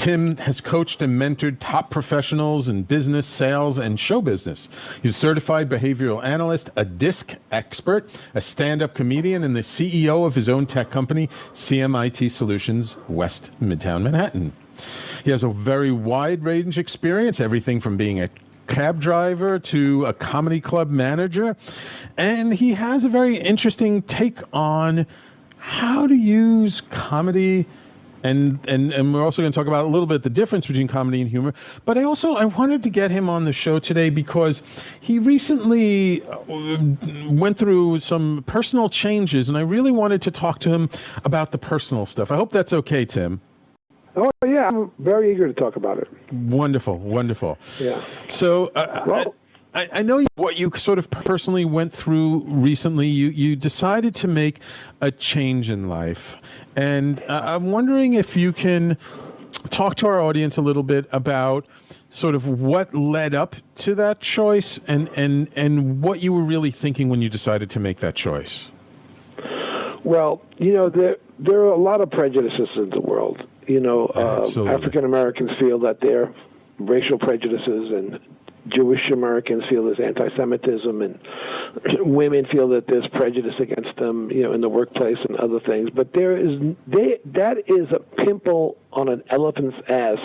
Tim has coached and mentored top professionals in business, sales, and show business. He's a certified behavioral analyst, a DISC expert, a stand-up comedian, and the CEO of his own tech company, CMIT Solutions, West Midtown Manhattan. He has a very wide range experience, everything from being a cab driver to a comedy club manager. And he has a very interesting take on how to use comedy. And we're also going to talk about a little bit the difference between comedy and humor. But I wanted to get him on the show today because he recently went through some personal changes, and I really wanted to talk to him about the personal stuff. I hope that's okay, Tim. Oh, yeah, I'm very eager to talk about it. Wonderful, wonderful. Yeah. So I know what you sort of personally went through recently. You decided to make a change in life. And I'm wondering if you can talk to our audience a little bit about sort of what led up to that choice and what you were really thinking when you decided to make that choice. Well, there are a lot of prejudices in the world. African Americans feel that they're racial prejudices, and Jewish Americans feel there's anti-Semitism, and women feel that there's prejudice against them, in the workplace and other things. But that is a pimple on an elephant's ass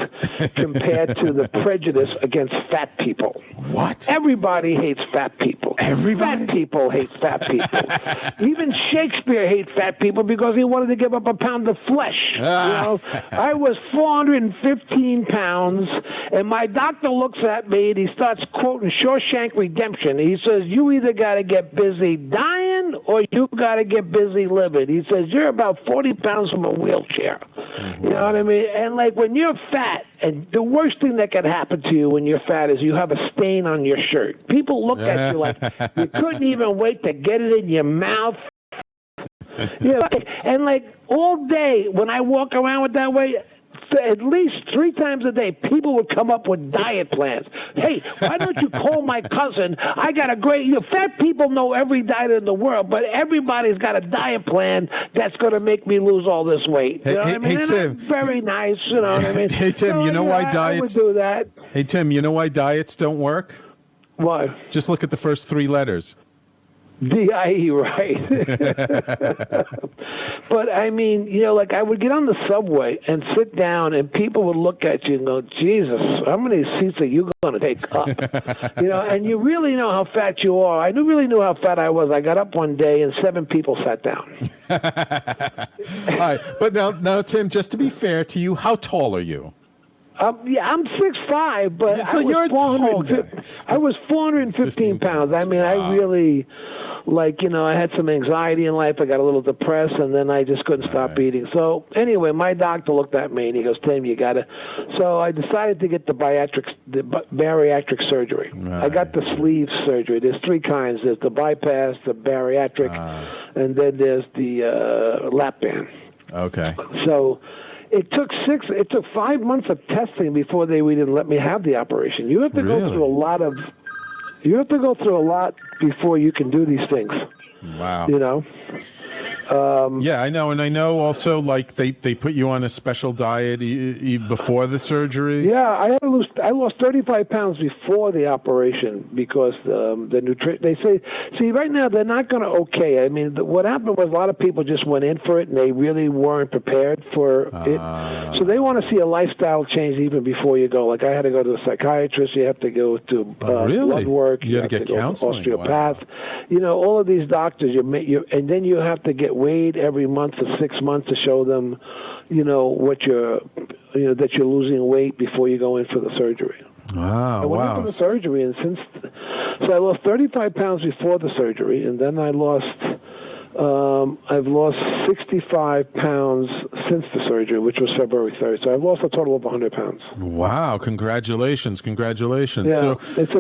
compared to the prejudice against fat people. What? Everybody hates fat people. Everybody? Fat people hate fat people. Even Shakespeare hated fat people because he wanted to give up a pound of flesh. I was 415 pounds, and my doctor looks at me and he starts quoting Shawshank Redemption. He says, "You either got to get busy dying or you got to get busy living." He says, "You're about 40 pounds from a wheelchair." Mm-hmm. You know what I mean? And like when you're fat, and the worst thing that can happen to you when you're fat is you have a stain on your shirt. People look at you like you couldn't even wait to get it in your mouth. And like all day when I walk around with that way, at least 3 times a day, people would come up with diet plans. Hey, why don't you call my cousin? I got a great... fat people know every diet in the world, but everybody's got a diet plan that's going to make me lose all this weight. You know what I mean? Hey, Tim. Very nice, you know what I mean? Hey, Tim, you know why diets... I would do that. Hey, Tim, you know why diets don't work? Why? Just look at the first 3 letters. DIE, right? But I mean, like I would get on the subway and sit down, and people would look at you and go, "Jesus, how many seats are you going to take up?" And you really know how fat you are. I really knew how fat I was. I got up one day and 7 people sat down. All right, but now, Tim, just to be fair to you, how tall are you? Yeah, I'm 6'5", but so you're a tall guy. I was 415 pounds. I mean, wow. I really, I had some anxiety in life. I got a little depressed, and then I just couldn't stop eating. So anyway, my doctor looked at me, and he goes, "Tim, you got to." So I decided to get the bariatric surgery. Right. I got the sleeve surgery. There's 3 kinds. There's the bypass, the bariatric, and then there's the lap band. Okay. So it took 5 months of testing before they would even let me have the operation. You have to go through a lot before you can do these things. Wow. Yeah, I know. And I know also, like, they put you on a special diet before the surgery. Yeah, I lost 35 pounds before the operation because the nutrition, they say, see, right now they're not going to okay. I mean, what happened was a lot of people just went in for it and they really weren't prepared for it. So they want to see a lifestyle change even before you go. Like, I had to go to a psychiatrist. You have to go to blood work. You have to get counseling. To osteopath. Wow. All of these doctors, and then you have to get weighed every month for 6 months to show them, what that you're losing weight before you go in for the surgery. Wow! I went in for the surgery, and so I lost 35 pounds before the surgery, and then I've lost 65 pounds since the surgery, which was February 3rd. So I've lost a total of 100 pounds. Wow! Congratulations! Yeah, so, it's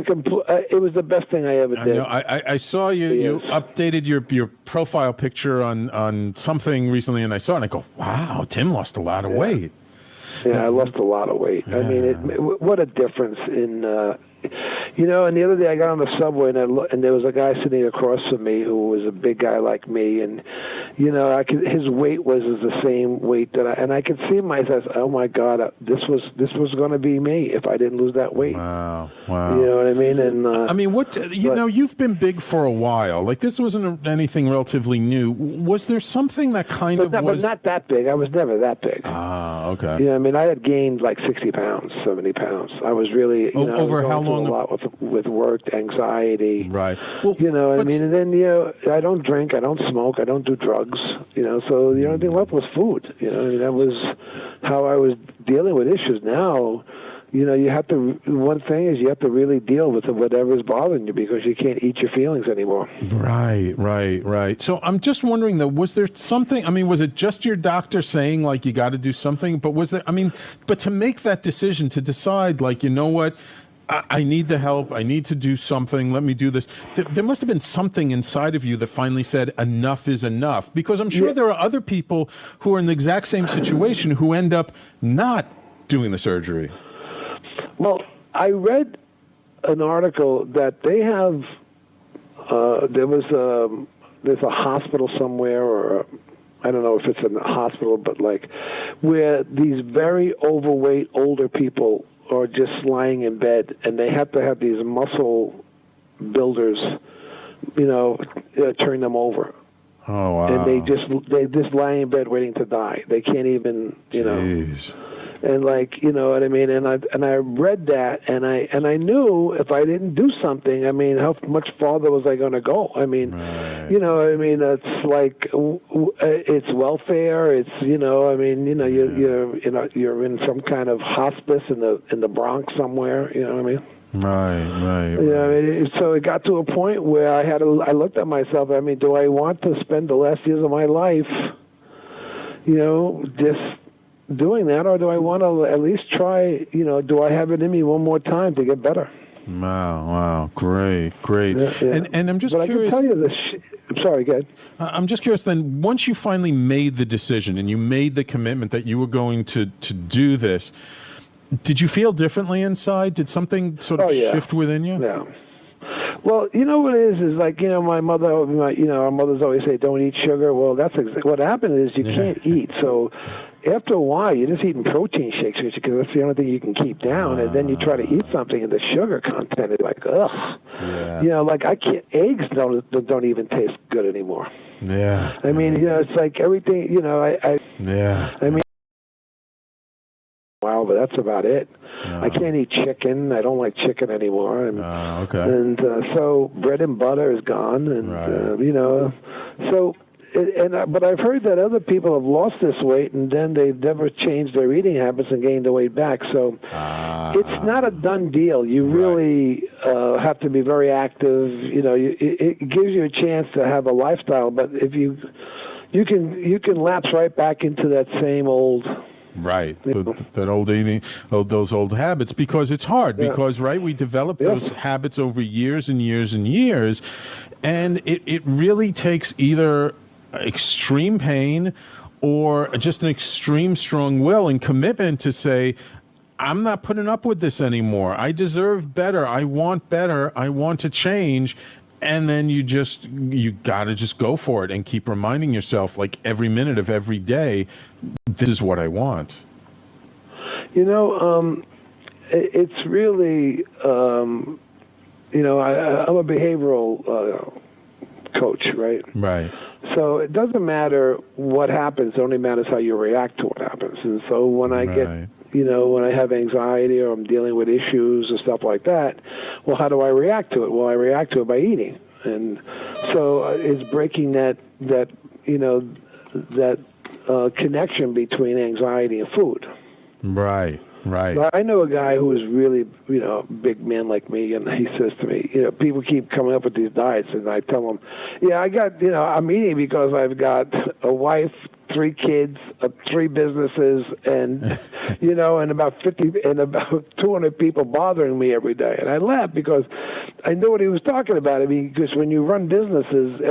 it was the best thing I ever did. I saw you. You updated your profile picture on something recently, and I saw it, and I go, "Wow! Tim lost a lot of weight." Yeah, I lost a lot of weight. Yeah. I mean, what a difference in. You know, and the other day I got on the subway and there was a guy sitting across from me who was a big guy like me, and you know, his weight was the same weight and I could see myself. Oh my God, this was going to be me if I didn't lose that weight. Wow. You know what I mean? And I mean, you've been big for a while. Like, this wasn't anything relatively new. Was there something that but not that big. I was never that big. Ah, okay. Yeah, I mean, I had gained like 60 pounds, 70 pounds. I was really, over how long? A lot with work, anxiety. Right. Well, you know what I mean? And then, you know, I don't drink, I don't smoke, I don't do drugs, you know, so the only thing left was food. You know, I mean, that was how I was dealing with issues. Now, you know, one thing is you have to really deal with whatever's bothering you because you can't eat your feelings anymore. Right. So I'm just wondering, though, was there something, I mean, was it just your doctor saying, like, you got to do something? But was there, I mean, but to make that decision, to decide, like, you know what, I need the help, I need to do something, let me do this. There must have been something inside of you that finally said, enough is enough. Because I'm sure there are other people who are in the exact same situation who end up not doing the surgery. Well, I read an article that they have. There's a hospital somewhere, or I don't know if it's a hospital, but like where these very overweight older people are just lying in bed, and they have to have these muscle builders, you know, turn them over. Oh wow! And they just lie in bed waiting to die. They can't even, you Jeez. know. And like, you know what I mean? And I read that, and I knew if I didn't do something, I mean, how much farther was I going to go? I mean, you know, I mean, it's like it's welfare. It's, you know, I mean, you know, you're in some kind of hospice in the Bronx somewhere. You know what I mean? Right. Yeah, I mean, so it got to a point where I looked at myself. I mean, do I want to spend the last years of my life, you know, just doing that, or do I want to at least try, you know, do I have it in me one more time to get better? Wow. Great. Yeah. And I'm just but curious. I can tell you this. Sorry, go ahead. I'm just curious then, once you finally made the decision and you made the commitment that you were going to do this, did you feel differently inside? Did something sort of shift within you? Yeah. Well, you know what it is like, you know, our mothers always say, don't eat sugar. Well, that's what happened is you can't eat. So after a while, you're just eating protein shakes because that's the only thing you can keep down. And then you try to eat something, and the sugar content is like, ugh. Yeah. You know, like eggs don't even taste good anymore. Yeah. I mean, you know, it's like everything, you know, I mean, wow, but that's about it. I can't eat chicken. I don't like chicken anymore. And, okay. And so bread and butter is gone, and you know, so. But I've heard that other people have lost this weight and then they've never changed their eating habits and gained the weight back. So it's not a done deal. You really have to be very active. You know, it gives you a chance to have a lifestyle. But if you can lapse right back into that same old. Right, that old eating, those old habits, because it's hard. Because we develop those habits over years and years and years, and it really takes either extreme pain or just an extreme strong will and commitment to say, I'm not putting up with this anymore. I deserve better. I want better. I want to change. And then you got to just go for it and keep reminding yourself, like, every minute of every day, this is what I want. You know, it's really, you know, I'm a behavioral coach, right? Right. So it doesn't matter what happens. It only matters how you react to what happens. And so when I get, you know, when I have anxiety or I'm dealing with issues and stuff like that, well, how do I react to it? Well, I react to it by eating. And so it's breaking that you know, that connection between anxiety and food. Right. I know a guy who is really, you know, a big man like me, and he says to me, you know, people keep coming up with these diets, and I tell them, yeah, I'm eating because I've got a wife, 3 kids, 3 businesses, and you know, and about 200 people bothering me every day. And I laugh because I know what he was talking about. I mean, because when you run businesses, the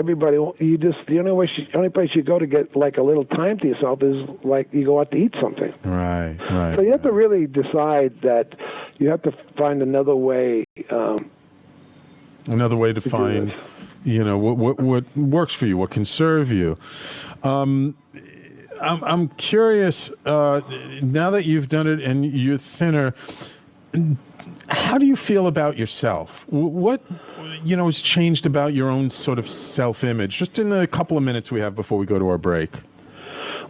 only place you go to get like a little time to yourself is like you go out to eat something. Right. So you have to really decide that you have to find another way Another way to find, what works for you, what can serve you. I'm curious, now that you've done it and you're thinner, how do you feel about yourself? What, has changed about your own sort of self-image? Just in the couple of minutes we have before we go to our break.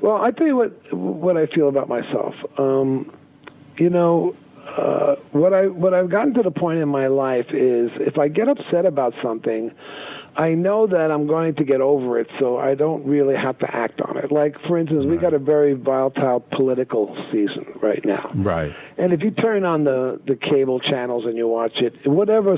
Well, I tell you what I feel about myself. What I've gotten to the point in my life is if I get upset about something, I know that I'm going to get over it, so I don't really have to act on it. Like, for instance, we got a very volatile political season right now. Right. And if you turn on the cable channels and you watch it, whatever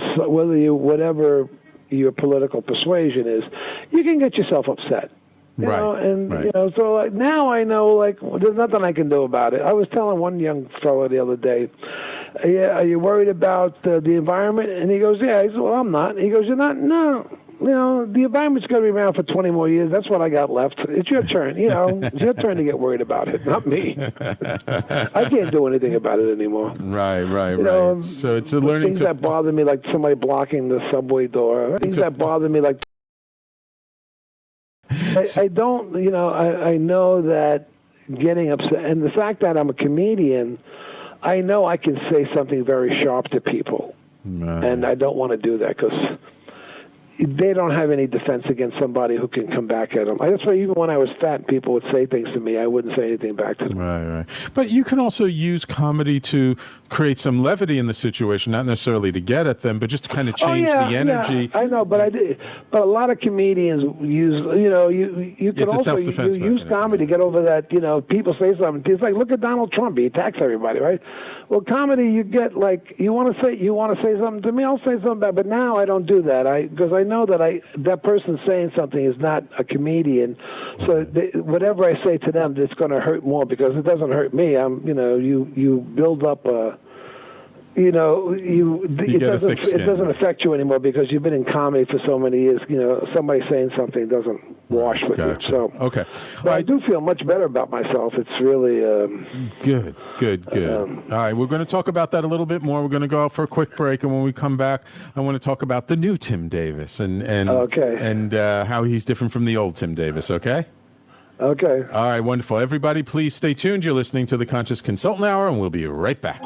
your political persuasion is, you can get yourself upset. So now I know, there's nothing I can do about it. I was telling one young fellow the other day, are you worried about the environment? And he goes, yeah. He said, well, I'm not. He goes, you're not? No. The environment's going to be around for 20 more years. That's what I got left. It's your turn. It's your turn to get worried about it, not me. I can't do anything about it anymore. Right. So it's a learning things that bother me, like somebody blocking the subway door. Things that bother me, like I don't, I know that getting upset, and the fact that I'm a comedian, I know I can say something very sharp to people, and I don't want to do that because they don't have any defense against somebody who can come back at them. That's why even when I was fat, people would say things to me. I wouldn't say anything back to them. Right. But you can also use comedy to create some levity in the situation, not necessarily to get at them, but just to kind of change the energy. Yeah, I know, but a lot of comedians use, you can also use comedy to get over that, people say something. It's like, look at Donald Trump. He attacks everybody, right? Well, comedy, you get you want to say something to me, I'll say something back. But now I don't do that. Because I know that person saying something is not a comedian. So whatever I say to them, it's going to hurt more because it doesn't hurt me. You build up a. It doesn't affect you anymore because you've been in comedy for so many years. Somebody saying something doesn't wash with you. So okay, but I do feel much better about myself. It's really good. All right, we're going to talk about that a little bit more. We're going to go out for a quick break, and when we come back, I want to talk about the new Tim Davis and how he's different from the old Tim Davis. Okay. Okay. All right, wonderful. Everybody, please stay tuned. You're listening to the Conscious Consultant Hour, and we'll be right back.